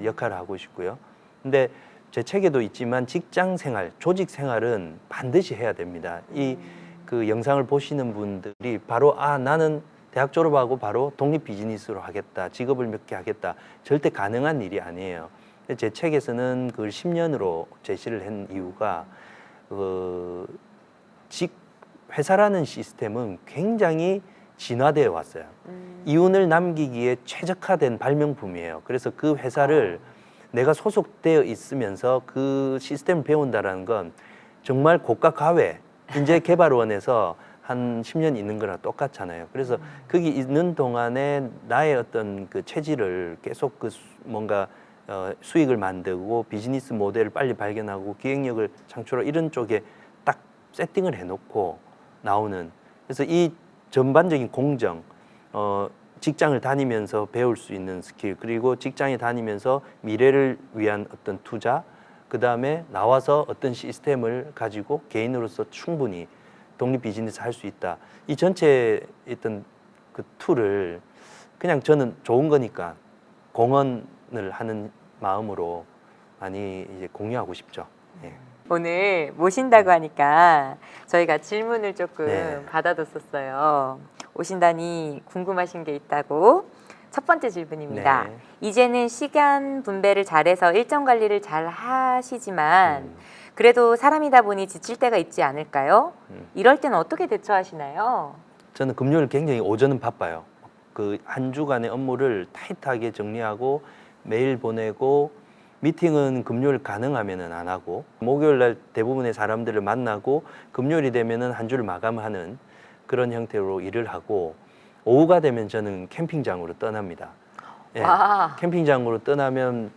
역할을 하고 싶고요. 근데 제 책에도 있지만 직장 생활, 조직 생활은 반드시 해야 됩니다. 이 그 영상을 보시는 분들이 바로 나는 대학 졸업하고 바로 독립 비즈니스로 하겠다, 직업을 몇 개 하겠다, 절대 가능한 일이 아니에요. 제 책에서는 그걸 10년으로 제시를 한 이유가 회사라는 시스템은 굉장히 진화되어 왔어요. 이윤을 남기기에 최적화된 발명품이에요. 그래서 그 회사를 내가 소속되어 있으면서 그 시스템을 배운다는 건 정말 고가 가외 인재개발원에서 한 10년 있는 거랑 똑같잖아요. 그래서 거기 있는 동안에 나의 어떤 그 체질을 계속 뭔가 수익을 만들고 비즈니스 모델을 빨리 발견하고 기획력을 창출하고 이런 쪽에 딱 세팅을 해놓고 나오는, 그래서 이 전반적인 공정, 직장을 다니면서 배울 수 있는 스킬, 그리고 직장에 다니면서 미래를 위한 어떤 투자, 그 다음에 나와서 어떤 시스템을 가지고 개인으로서 충분히 독립 비즈니스 할 수 있다. 이 전체에 있던 그 툴을 그냥 저는 좋은 거니까 공헌을 하는 마음으로 많이 이제 공유하고 싶죠. 예. 오늘 모신다고 하니까 저희가 질문을 조금 네. 받아뒀었어요. 오신다니 궁금하신 게 있다고. 첫 번째 질문입니다. 네. 이제는 시간 분배를 잘해서 일정 관리를 잘 하시지만 그래도 사람이다 보니 지칠 때가 있지 않을까요? 이럴 때는 어떻게 대처하시나요? 저는 금요일 굉장히 오전은 바빠요. 그 한 주간의 업무를 타이트하게 정리하고 메일 보내고 미팅은 금요일 가능하면은 안 하고 목요일 날 대부분의 사람들을 만나고 금요일이 되면은 한 주를 마감하는 그런 형태로 일을 하고 오후가 되면 저는 캠핑장으로 떠납니다. 예, 와. 캠핑장으로 떠나면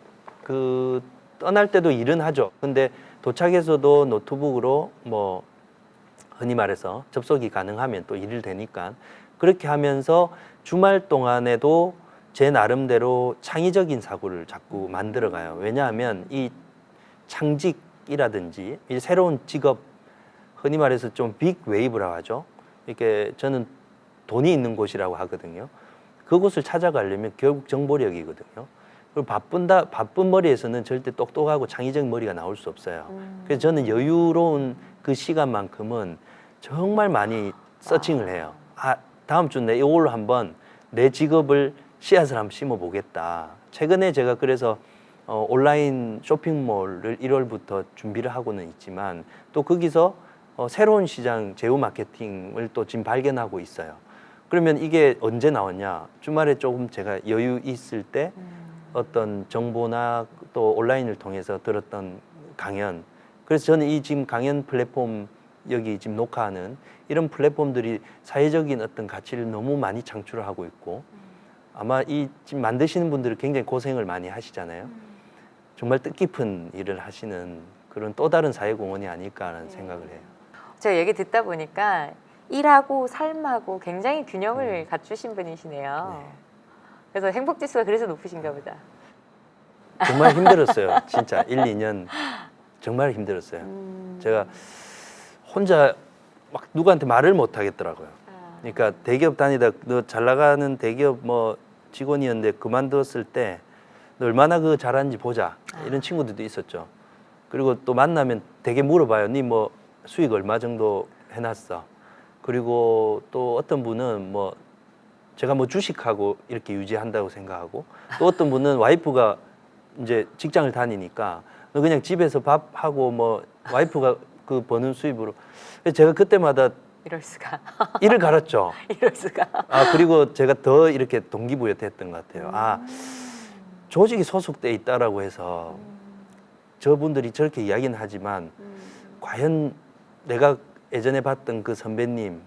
그 떠날 때도 일은 하죠. 근데 도착해서도 노트북으로 뭐 흔히 말해서 접속이 가능하면 또 일을 되니까 그렇게 하면서 주말 동안에도 제 나름대로 창의적인 사고를 자꾸 만들어가요. 왜냐하면 이 창직이라든지 이 새로운 직업, 흔히 말해서 좀 빅 웨이브라고 하죠. 이렇게 저는 돈이 있는 곳이라고 하거든요. 그곳을 찾아가려면 결국 정보력이거든요. 그리고 바쁜 머리에서는 절대 똑똑하고 창의적인 머리가 나올 수 없어요. 그래서 저는 여유로운 그 시간만큼은 정말 많이 서칭을 해요. 아, 다음 주 내 이걸로 한번 내 직업을 씨앗을 한번 심어보겠다. 최근에 제가 그래서 온라인 쇼핑몰을 1월부터 준비를 하고는 있지만 또 거기서 새로운 시장 제휴 마케팅을 또 지금 발견하고 있어요. 그러면 이게 언제 나왔냐? 주말에 조금 제가 여유 있을 때 어떤 정보나 또 온라인을 통해서 들었던 강연. 그래서 저는 이 지금 강연 플랫폼 여기 지금 녹화하는 이런 플랫폼들이 사회적인 어떤 가치를 너무 많이 창출을 하고 있고 아마 이 지금 만드시는 분들은 굉장히 고생을 많이 하시잖아요. 정말 뜻깊은 일을 하시는 그런 또 다른 사회공헌이 아닐까라는 생각을 해요. 제가 얘기 듣다 보니까 일하고 삶하고 굉장히 균형을 갖추신 분이시네요. 네. 그래서 행복지수가 그래서 높으신가 보다. 정말 힘들었어요. 진짜 1, 2년 정말 힘들었어요. 제가 혼자 막 누구한테 말을 못 하겠더라고요. 그러니까 대기업 다니다 너 잘 나가는 대기업 뭐 직원이었는데 그만뒀을 때 너 얼마나 그 잘하는지 보자 이런 친구들도 있었죠. 그리고 또 만나면 되게 물어봐요. 니 뭐 수익 얼마 정도 해놨어? 그리고 또 어떤 분은 뭐 제가 뭐 주식하고 이렇게 유지한다고 생각하고 또 어떤 분은 와이프가 이제 직장을 다니니까 너 그냥 집에서 밥하고 뭐 와이프가 그 버는 수입으로 제가 그때마다 이럴 수가. 일을 갈았죠. 이럴 수가. 아 그리고 제가 더 이렇게 동기부여됐던 것 같아요. 아 조직이 소속돼 있다라고 해서 저분들이 저렇게 이야기는 하지만 과연 내가 예전에 봤던 그 선배님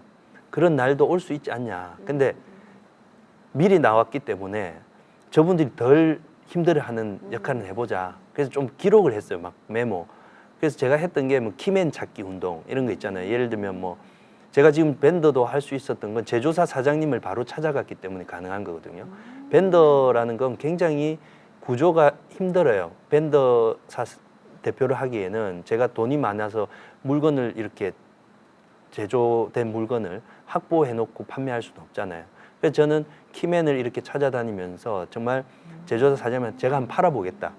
그런 날도 올 수 있지 않냐. 근데 미리 나왔기 때문에 저분들이 덜 힘들어하는 역할을 해보자. 그래서 좀 기록을 했어요. 막 메모. 그래서 제가 했던 게 뭐 키맨 찾기 운동 이런 거 있잖아요. 예를 들면 뭐 제가 지금 벤더도 할 수 있었던 건 제조사 사장님을 바로 찾아갔기 때문에 가능한 거거든요. 벤더라는 건 굉장히 구조가 힘들어요. 벤더사 대표를 하기에는 제가 돈이 많아서 물건을 이렇게 제조된 물건을 확보해 놓고 판매할 수는 없잖아요. 그래서 저는 키맨을 이렇게 찾아다니면서 정말 제조사 사장님한테 제가 한번 팔아보겠다.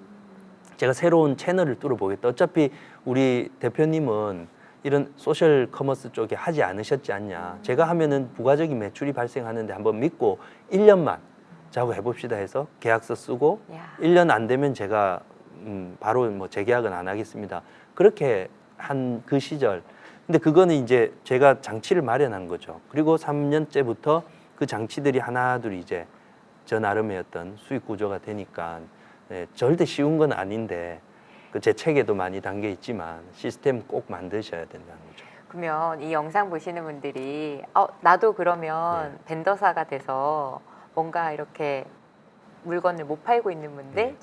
제가 새로운 채널을 뚫어보겠다. 어차피 우리 대표님은 이런 소셜 커머스 쪽에 하지 않으셨지 않냐. 제가 하면은 부가적인 매출이 발생하는데 한번 믿고 1년만 자고 해봅시다 해서 계약서 쓰고 야. 1년 안 되면 제가 바로 뭐 재계약은 안 하겠습니다. 그렇게 한 그 시절. 근데 그거는 이제 제가 장치를 마련한 거죠. 그리고 3년째부터 그 장치들이 하나둘 이제 저 나름의 어떤 수익 구조가 되니까 네, 절대 쉬운 건 아닌데 그 제 책에도 많이 담겨 있지만 시스템 꼭 만드셔야 된다는 거죠. 그러면 이 영상 보시는 분들이 나도 그러면 벤더사가 돼서 뭔가 이렇게 물건을 못 팔고 있는 분들,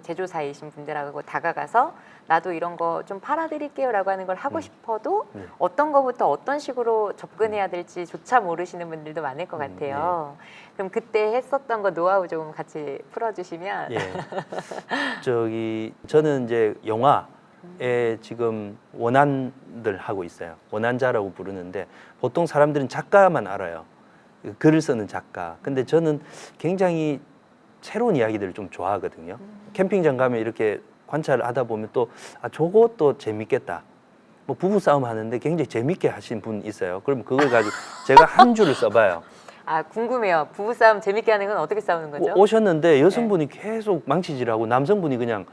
제조사이신 분들하고 다가가서 나도 이런 거 좀 팔아드릴게요라고 하는 걸 하고 싶어도 어떤 거부터 어떤 식으로 접근해야 될지조차 모르시는 분들도 많을 것 같아요. 그럼 그때 했었던 거 노하우 좀 같이 풀어주시면. 예. 저는 이제 영화에 지금 원한들 하고 있어요. 원한자라고 부르는데 보통 사람들은 작가만 알아요. 글을 쓰는 작가. 근데 저는 굉장히 새로운 이야기들을 좀 좋아하거든요. 캠핑장 가면 이렇게 관찰을 하다 보면 또 저것도 재밌겠다. 뭐 부부 싸움 하는데 굉장히 재밌게 하신 분 있어요. 그럼 그걸 가지고 제가 한 줄을 써봐요. 궁금해요. 부부싸움 재밌게 하는 건 어떻게 싸우는 거죠? 오셨는데 여성분이 계속 망치질하고 남성분이 그냥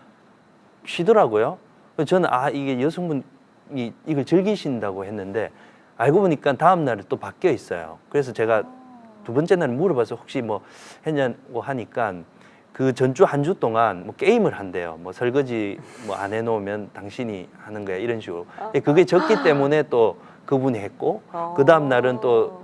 쉬더라고요. 그래서 저는 이게 여성분이 이걸 즐기신다고 했는데 알고 보니까 다음 날에 또 바뀌어 있어요. 그래서 제가 두 번째 날 물어봐서 혹시 뭐 했냐고 하니까 그 전주 한 주 동안 뭐 게임을 한대요. 뭐 설거지 뭐 안 해놓으면 당신이 하는 거야 이런 식으로. 그게 적기 때문에 또 그분이 했고 그 다음 날은 또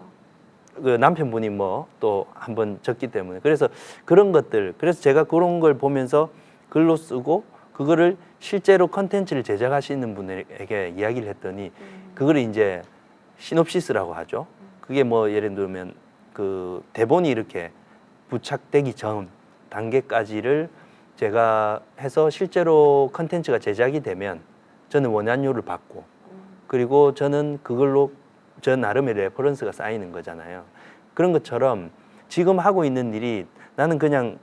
그 남편분이 뭐 또 한번 적기 때문에 그래서 그런 것들 그래서 제가 그런 걸 보면서 글로 쓰고 그거를 실제로 컨텐츠를 제작하시는 분에게 이야기를 했더니 그거를 이제 시놉시스라고 하죠. 그게 뭐 예를 들면 그 대본이 이렇게 부착되기 전 단계까지를 제가 해서 실제로 컨텐츠가 제작이 되면 저는 원안료를 받고 그리고 저는 그걸로 저 나름의 레퍼런스가 쌓이는 거잖아요. 그런 것처럼 지금 하고 있는 일이 나는 그냥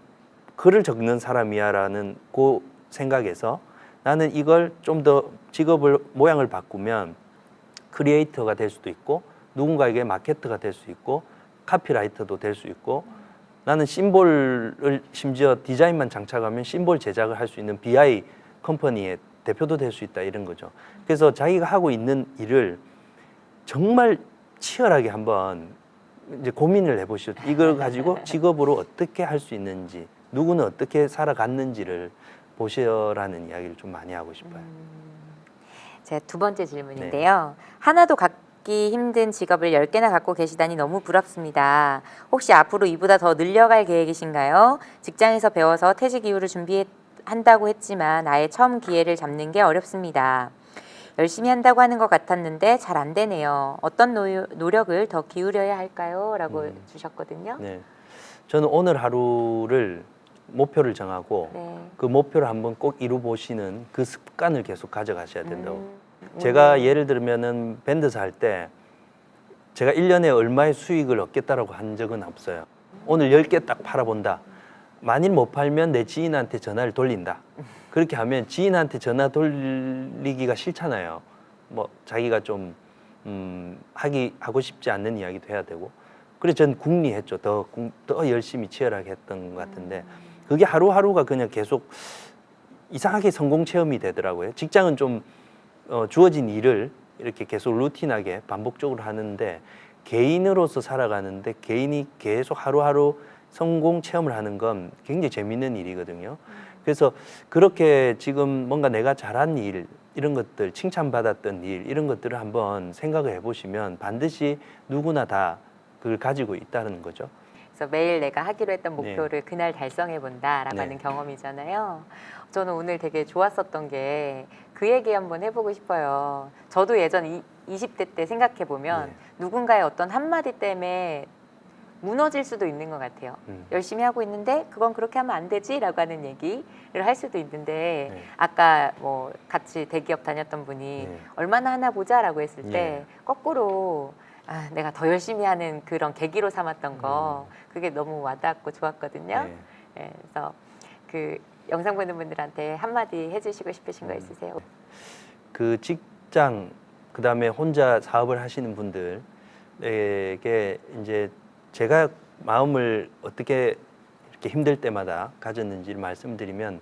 글을 적는 사람이야라는 그 생각에서 나는 이걸 좀 더 직업을 모양을 바꾸면 크리에이터가 될 수도 있고 누군가에게 마케터가 될 수 있고 카피라이터도 될 수 있고 나는 심볼을 심지어 디자인만 장착하면 심볼 제작을 할 수 있는 BI 컴퍼니의 대표도 될 수 있다 이런 거죠. 그래서 자기가 하고 있는 일을 정말 치열하게 한번 이제 고민을 해보시죠. 이걸 가지고 직업으로 어떻게 할 수 있는지, 누구는 어떻게 살아갔는지를 보시라는 이야기를 좀 많이 하고 싶어요. 제 두 번째 질문인데요. 하나도 갖기 힘든 직업을 10개나 갖고 계시다니 너무 부럽습니다. 혹시 앞으로 이보다 더 늘려갈 계획이신가요? 직장에서 배워서 퇴직 이후를 준비한다고 했지만 아예 처음 기회를 잡는 게 어렵습니다. 열심히 한다고 하는 것 같았는데 잘 안 되네요. 어떤 노력을 더 기울여야 할까요? 라고 주셨거든요. 네, 저는 오늘 하루를 목표를 정하고 네. 그 목표를 한번 꼭 이루 보시는 그 습관을 계속 가져가셔야 된다고. 제가 예를 들면은 밴드사 할 때 제가 1년에 얼마의 수익을 얻겠다라고 한 적은 없어요. 오늘 10개 딱 팔아본다. 만일 못 팔면 내 지인한테 전화를 돌린다. 그렇게 하면 지인한테 전화 돌리기가 싫잖아요. 뭐 자기가 좀 하고 싶지 않는 이야기도 해야 되고. 그래서 전 궁리했죠. 더 열심히 치열하게 했던 것 같은데 그게 하루하루가 그냥 계속 이상하게 성공 체험이 되더라고요. 직장은 좀 주어진 일을 이렇게 계속 루틴하게 반복적으로 하는데 개인으로서 살아가는데 개인이 계속 하루하루 성공 체험을 하는 건 굉장히 재밌는 일이거든요. 그래서 그렇게 지금 뭔가 내가 잘한 일 이런 것들 칭찬받았던 일 이런 것들을 한번 생각을 해보시면 반드시 누구나 다 그걸 가지고 있다는 거죠. 그래서 매일 내가 하기로 했던 목표를 그날 달성해 본다라고 네. 하는 경험이잖아요. 저는 오늘 되게 좋았었던 게 그 얘기 한번 해보고 싶어요. 저도 예전 20대 때 생각해 보면 누군가의 어떤 한마디 때문에 무너질 수도 있는 것 같아요. 열심히 하고 있는데 그건 그렇게 하면 안 되지라고 하는 얘기를 할 수도 있는데 아까 뭐 같이 대기업 다녔던 분이 얼마나 하나 보자라고 했을 때 거꾸로 내가 더 열심히 하는 그런 계기로 삼았던 거 그게 너무 와닿고 좋았거든요. 그래서 그 영상 보는 분들한테 한마디 해주시고 싶으신 거 있으세요? 그 직장 그다음에 혼자 사업을 하시는 분들에게 이제 제가 마음을 어떻게 이렇게 힘들 때마다 가졌는지를 말씀드리면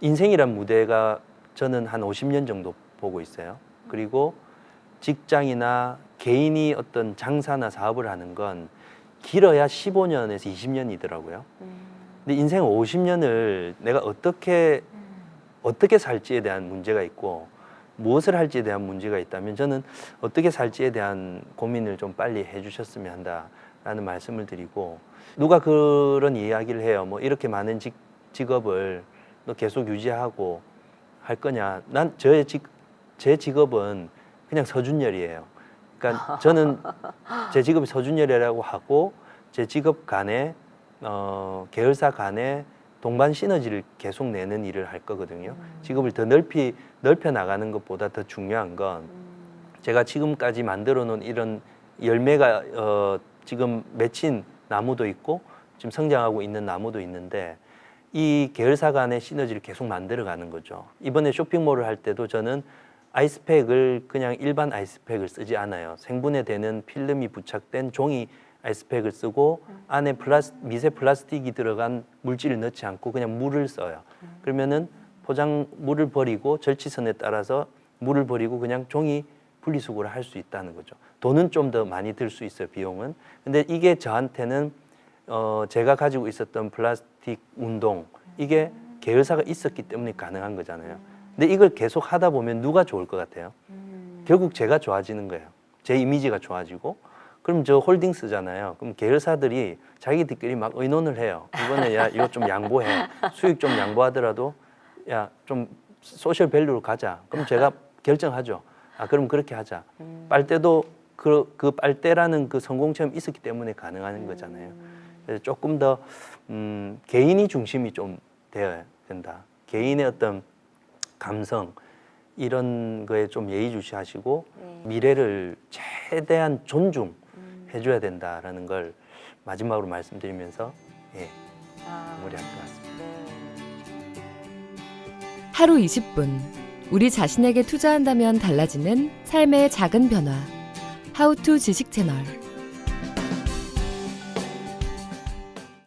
인생이란 무대가 저는 한 50년 정도 보고 있어요. 그리고 직장이나 개인이 어떤 장사나 사업을 하는 건 길어야 15년에서 20년이더라고요. 근데 인생 50년을 내가 어떻게 살지에 대한 문제가 있고 무엇을 할지에 대한 문제가 있다면 저는 어떻게 살지에 대한 고민을 좀 빨리 해주셨으면 한다라는 말씀을 드리고 누가 그런 이야기를 해요. 뭐 이렇게 많은 직업을 너 계속 유지하고 할 거냐. 제 직업은 그냥 서준열이에요. 그러니까 저는 제 직업이 서준열이라고 하고 제 직업 간에 계열사 간에 동반 시너지를 계속 내는 일을 할 거거든요. 직업을 더 넓혀 나가는 것보다 더 중요한 건 제가 지금까지 만들어 놓은 이런 열매가 지금 맺힌 나무도 있고 지금 성장하고 있는 나무도 있는데 이 계열사 간의 시너지를 계속 만들어 가는 거죠. 이번에 쇼핑몰을 할 때도 저는 아이스팩을 그냥 일반 아이스팩을 쓰지 않아요. 생분해되는 필름이 부착된 종이 아이스팩을 쓰고 안에 미세 플라스틱이 들어간 물질을 넣지 않고 그냥 물을 써요. 그러면은 물을 버리고 절취선에 따라서 물을 버리고 그냥 종이 분리수거를 할 수 있다는 거죠. 돈은 좀 더 많이 들 수 있어요, 비용은. 근데 이게 저한테는 제가 가지고 있었던 플라스틱 운동 이게 계열사가 있었기 때문에 가능한 거잖아요. 근데 이걸 계속 하다 보면 누가 좋을 것 같아요? 결국 제가 좋아지는 거예요. 제 이미지가 좋아지고 그럼 저 홀딩스잖아요. 그럼 계열사들이 자기들끼리 막 의논을 해요. 이번에 야 이거 좀 양보해. 수익 좀 양보하더라도 야 좀 소셜 밸류로 가자. 그럼 제가 결정하죠. 아 그럼 그렇게 하자. 빨대도 그 빨대라는 그 성공 체험이 있었기 때문에 가능한 거잖아요. 그래서 조금 더 개인이 중심이 좀 되어야 된다. 개인의 어떤 감성 이런 거에 좀 예의주시하시고 미래를 최대한 존중해줘야 된다라는 걸 마지막으로 말씀드리면서 마무리할 것 같습니다. 하루 20분 우리 자신에게 투자한다면 달라지는 삶의 작은 변화. 하우투 지식 채널.